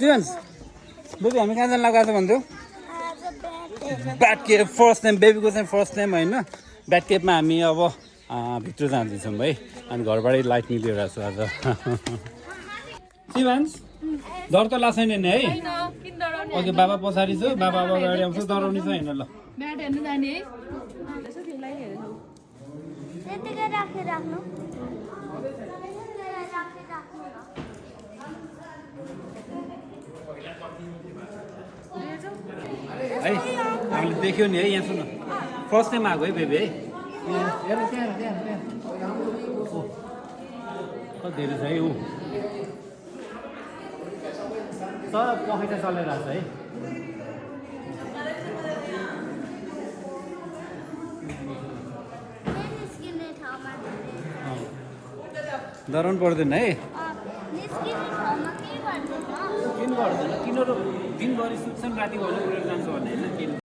स्टिभन्स baby हामी कहाँ जान लगाएको छ भन्थ्यौ ब्याट केभ फर्स्ट नेम बेबीको चाहिँ फर्स्ट नेम होइन ब्याट केभमा हामी अब भित्र जाँदैछौँ है अनि घरबाटै लाइट मिलिरहेको छु आज स्टिभन्स डर त लाग्छ नि है ओके बाबा पछाडि छु बाबा अब अगाडि आउँछ डराउने छ होइन ल ब्याट हेर्नु जाने है त्यतिकै राख्नु है हामीले देख्यो नि है यहाँ सुन फर्स्ट टाइम आएको है बेबी है कति धेरै छ है ऊ तर पखेटा चलिरहेको छ है डराउनु पर्दैन है किन गर्दैन किन दिनभरि सुत्छन् राति भएर उडेर जान्छ भन्ने होइन